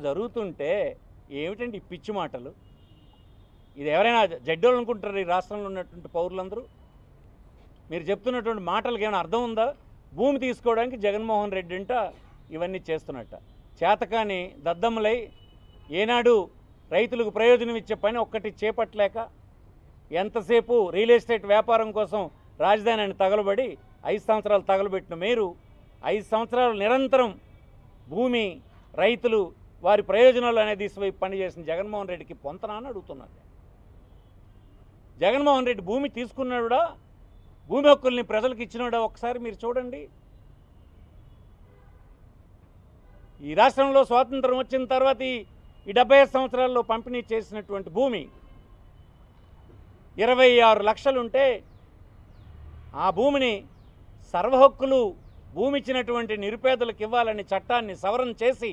జరుగుతుంటే ఏమిటండి ఈ పిచ్చి మాటలు? ఇది ఎవరైనా జడ్డోళ్ళు అనుకుంటారు ఈ రాష్ట్రంలో ఉన్నటువంటి పౌరులందరూ? మీరు చెప్తున్నటువంటి మాటలకు ఏమైనా అర్థం ఉందా? భూమి తీసుకోవడానికి జగన్మోహన్ రెడ్డి అంట ఇవన్నీ చేస్తున్నట్ట. చేతకాని దద్దమ్మలై ఏనాడు రైతులకు ప్రయోజనం ఇచ్చే పని ఒక్కటి చేపట్టలేక ఎంతసేపు రియల్ ఎస్టేట్ వ్యాపారం కోసం రాజధానిని తగలబడి 5 సంవత్సరాలు తగలబెట్టిన మీరు 5 సంవత్సరాలు నిరంతరం భూమి రైతులు వారి ప్రయోజనాలు అనేది వైపు పనిచేసిన జగన్మోహన్ రెడ్డికి పొంతనా అని అడుగుతున్నారు. జగన్మోహన్ రెడ్డి భూమి తీసుకున్నాడా, భూమి హక్కుల్ని ప్రజలకు ఇచ్చినాడా ఒకసారి మీరు చూడండి. ఈ రాష్ట్రంలో స్వాతంత్రం వచ్చిన తర్వాత ఈ 75 సంవత్సరాల్లో పంపిణీ చేసినటువంటి భూమి 26 లక్షలుంటే ఆ భూమిని సర్వహక్కులు భూమి ఇచ్చినటువంటి నిరుపేదలకు ఇవ్వాలని చట్టాన్ని సవరణ చేసి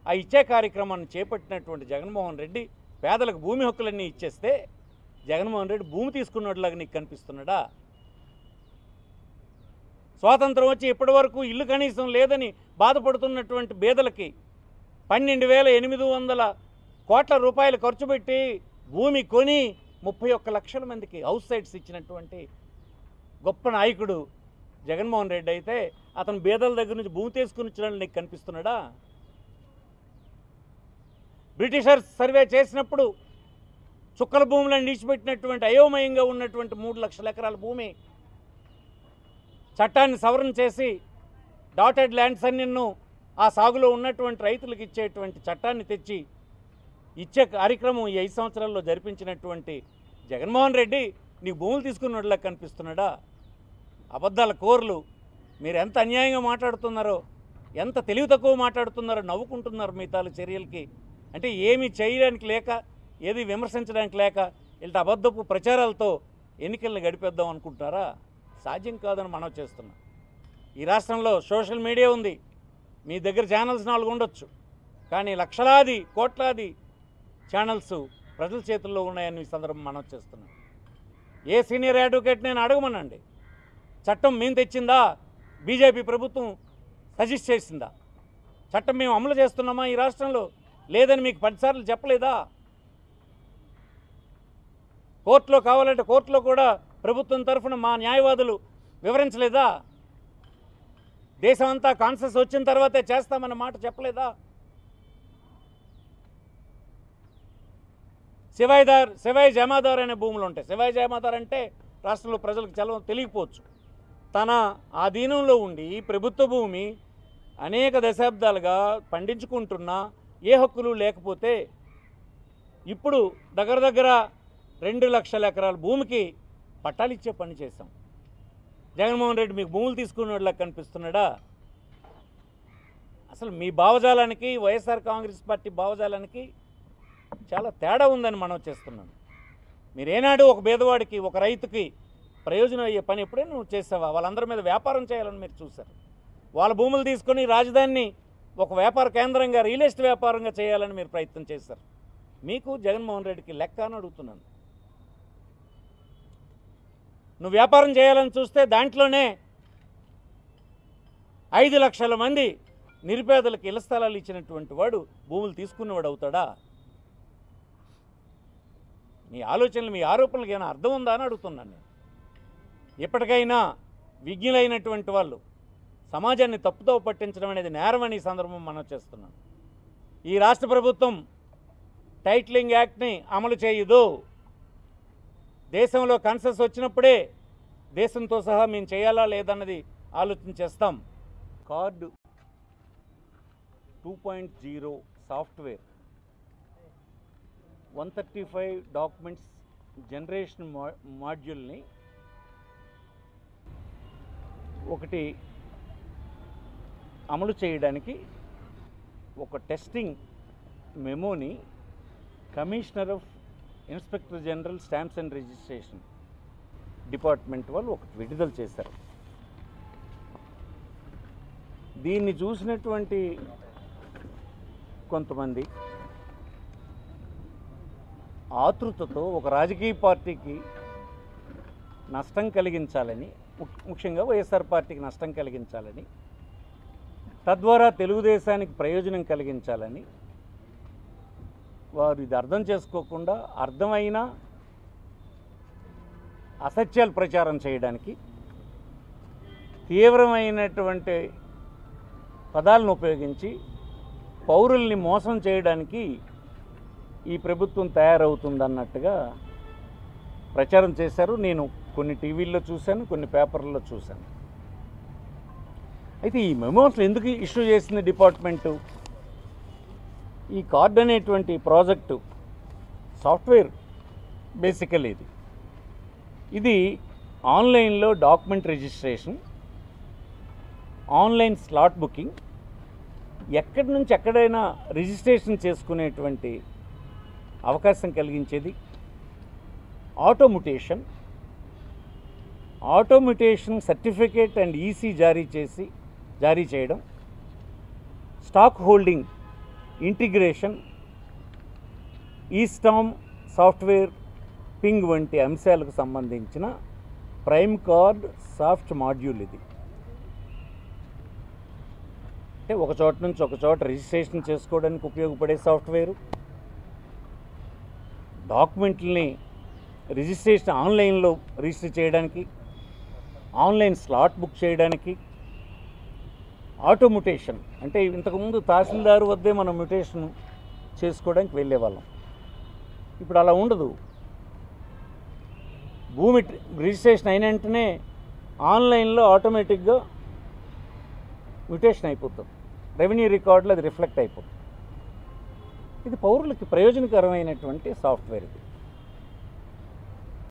ఆ ఇచ్చే కార్యక్రమాన్ని చేపట్టినటువంటి జగన్మోహన్ రెడ్డి పేదలకు భూమి హక్కులన్నీ ఇచ్చేస్తే జగన్మోహన్ రెడ్డి భూమి తీసుకున్నట్లాగా నీకు కనిపిస్తున్నాడా? స్వాతంత్రం వచ్చి ఇప్పటి వరకు ఇల్లు కనీసం లేదని బాధపడుతున్నటువంటి పేదలకి 12,800 కోట్ల రూపాయలు ఖర్చు పెట్టి భూమి కొని 31 లక్షల మందికి హౌస్ సైట్స్ ఇచ్చినటువంటి గొప్ప నాయకుడు జగన్మోహన్ రెడ్డి అయితే అతను పేదల దగ్గర నుంచి భూమి తీసుకుని ఇచ్చినట్లు నీకు కనిపిస్తున్నాడా? బ్రిటిషర్స్ సర్వే చేసినప్పుడు చుక్కల భూములను నిలిచిపెట్టినటువంటి అయోమయంగా ఉన్నటువంటి 3 లక్షల ఎకరాల భూమి చట్టాన్ని సవరణ చేసి డాటెడ్ ల్యాండ్స్ అన్నిన్ను ఆ సాగులో ఉన్నటువంటి రైతులకు ఇచ్చేటువంటి చట్టాన్ని తెచ్చి ఇచ్చే కార్యక్రమం ఈ 5 సంవత్సరాల్లో జరిపించినటువంటి జగన్మోహన్ రెడ్డి నీకు భూములు తీసుకున్నట్లా కనిపిస్తున్నాడా? అబద్ధాల కోర్లు మీరు ఎంత అన్యాయంగా మాట్లాడుతున్నారో, ఎంత తెలివి తక్కువ మాట్లాడుతున్నారో నవ్వుకుంటున్నారు మీ తాలూ చర్యలకి. అంటే ఏమీ చేయడానికి లేక, ఏది విమర్శించడానికి లేక ఇలాంటి అబద్ధపు ప్రచారాలతో ఎన్నికలను గడిపేద్దాం అనుకుంటున్నారా? సాధ్యం కాదని మనం చేస్తున్నాం. ఈ రాష్ట్రంలో సోషల్ మీడియా ఉంది, మీ దగ్గర ఛానల్స్ 4 ఉండొచ్చు, కానీ లక్షలాది కోట్లాది ఛానల్స్ ప్రజల చేతుల్లో ఉన్నాయని ఈ సందర్భం మనం చేస్తున్నాం. ఏ సీనియర్ అడ్వకేట్ నేను అడగమనండి, చట్టం మేము తెచ్చిందా, బీజేపీ ప్రభుత్వం సజెస్ట్ చేసిందా? చట్టం మేము అమలు చేస్తున్నామా ఈ రాష్ట్రంలో? లేదని మీకు 10 సార్లు చెప్పలేదా? కోర్టులో కావాలంటే కోర్టులో కూడా ప్రభుత్వం తరఫున మా న్యాయవాదులు వివరించలేదా? దేశం అంతా కాన్సెస్ వచ్చిన తర్వాతే చేస్తామన్న మాట చెప్పలేదా? శివాయి జమాదార్ అనే భూములు ఉంటాయి. శివాయి జమాదార్ అంటే రాష్ట్రంలో ప్రజలకు చాలా తెలియకపోవచ్చు. తన ఆధీనంలో ఉండి ప్రభుత్వ భూమి అనేక దశాబ్దాలుగా పండించుకుంటున్నా ఏ హక్కులు లేకపోతే ఇప్పుడు దగ్గర 2 లక్షల ఎకరాల భూమికి పట్టాలు ఇచ్చే పని చేశాం. జగన్మోహన్ రెడ్డి మీకు భూములు తీసుకునేలా కనిపిస్తున్నాడా? అసలు మీ భావజాలానికి వైఎస్ఆర్ కాంగ్రెస్ పార్టీ భావజాలానికి చాలా తేడా ఉందని మనం చేస్తున్నాం. మీరేనాడు ఒక పేదవాడికి, ఒక రైతుకి ప్రయోజనం అయ్యే పని ఎప్పుడైనా నువ్వు చేసావా? వాళ్ళందరి మీద వ్యాపారం చేయాలని మీరు చూశారు. వాళ్ళ భూములు తీసుకొని రాజధానిని ఒక వ్యాపార కేంద్రంగా, రియల్ ఎస్టేట్ వ్యాపారంగా చేయాలని మీరు ప్రయత్నం చేశారు. మీకు జగన్మోహన్ రెడ్డికి లెక్క అని అడుగుతున్నాను. నువ్వు వ్యాపారం చేయాలని చూస్తే దాంట్లోనే 5 లక్షల మంది నిరుపేదలకు ఇళ్ల స్థలాలు ఇచ్చినటువంటి వాడు భూములు తీసుకున్నవాడు అవుతాడా? మీ ఆలోచనలు, మీ ఆరోపణలకు ఏమైనా అర్థం ఉందా అని అడుగుతున్నాను నేను. ఎప్పటికైనా విజ్ఞులైనటువంటి వాళ్ళు సమాజాన్ని తప్పుతో పట్టించడం అనేది నేరమని ఈ సందర్భం మనం చేస్తున్నాం. ఈ రాష్ట్ర ప్రభుత్వం టైటిలింగ్ యాక్ట్ని అమలు చేయదు. దేశంలో కన్సెస్ వచ్చినప్పుడే దేశంతో సహా మేము చేయాలా లేదన్నది ఆలోచన చేస్తాం. కార్డు 2.0 సాఫ్ట్వేర్ 135 డాక్యుమెంట్స్ జనరేషన్ మాడ్యూల్ని ఒకటి అమలు చేయడానికి ఒక టెస్టింగ్ మెమోని commissioner of inspector general stamps and registration department వాళ్ళు ఒకటి విడుదల చేశారు. దీన్ని చూసినటువంటి కొంతమంది ఆతృతతో ఒక రాజకీయ పార్టీకి నష్టం కలిగించాలని, ముఖ్యంగా వైఎస్ఆర్ పార్టీకి నష్టం కలిగించాలని, తద్వారా తెలుగుదేశానికి ప్రయోజనం కలిగించాలని వారు ఇది అర్థం చేసుకోకుండా అర్థమైన అసత్యాలు ప్రచారం చేయడానికి తీవ్రమైనటువంటి పదాలను ఉపయోగించి పౌరుల్ని మోసం చేయడానికి ఈ ప్రభుత్వం తయారవుతుందన్నట్టుగా ప్రచారం చేశారు. నేను కొన్ని టీవీల్లో చూశాను, కొన్ని పేపర్లలో చూశాను. అయితే ఈ మెమోస్ ఎందుకు ఇష్యూ చేసింది డిపార్ట్మెంటు? ఈ కార్డ్ అనేటువంటి ప్రాజెక్టు సాఫ్ట్వేర్ బేసికల్ ఇది ఆన్లైన్లో document registration, online slot booking, ఎక్కడి నుంచి ఎక్కడైనా రిజిస్ట్రేషన్ చేసుకునేటువంటి అవకాశం కలిగించేది. ఆటోమ్యుటేషన్ సర్టిఫికేట్ అండ్ ఈసీ జారీ చేయడం, stock holding integration, ఈస్టామ్ software ping వంటి అంశాలకు సంబంధించిన ప్రైమ్ కార్డ్ సాఫ్ట్ మాడ్యూల్ ఇది. అంటే ఒక చోట నుంచి ఒక చోట రిజిస్ట్రేషన్ చేసుకోవడానికి ఉపయోగపడే సాఫ్ట్వేరు, డాక్యుమెంట్లని రిజిస్ట్రేషన్ ఆన్లైన్లో రిజిస్టర్ చేయడానికి, ఆన్లైన్ స్లాట్ బుక్ చేయడానికి, ఆటోమ్యుటేషన్ అంటే ఇంతకుముందు తహసీల్దారు వద్దే మనం మ్యుటేషన్ చేసుకోవడానికి వెళ్ళేవాళ్ళం. ఇప్పుడు అలా ఉండదు. భూమి రిజిస్ట్రేషన్ అయిన వెంటనే ఆన్లైన్లో ఆటోమేటిక్గా మ్యుటేషన్ అయిపోతుంది, రెవెన్యూ రికార్డులో అది రిఫ్లెక్ట్ అయిపోతుంది. ఇది పౌరులకి ప్రయోజనకరమైనటువంటి సాఫ్ట్వేర్ ఇది.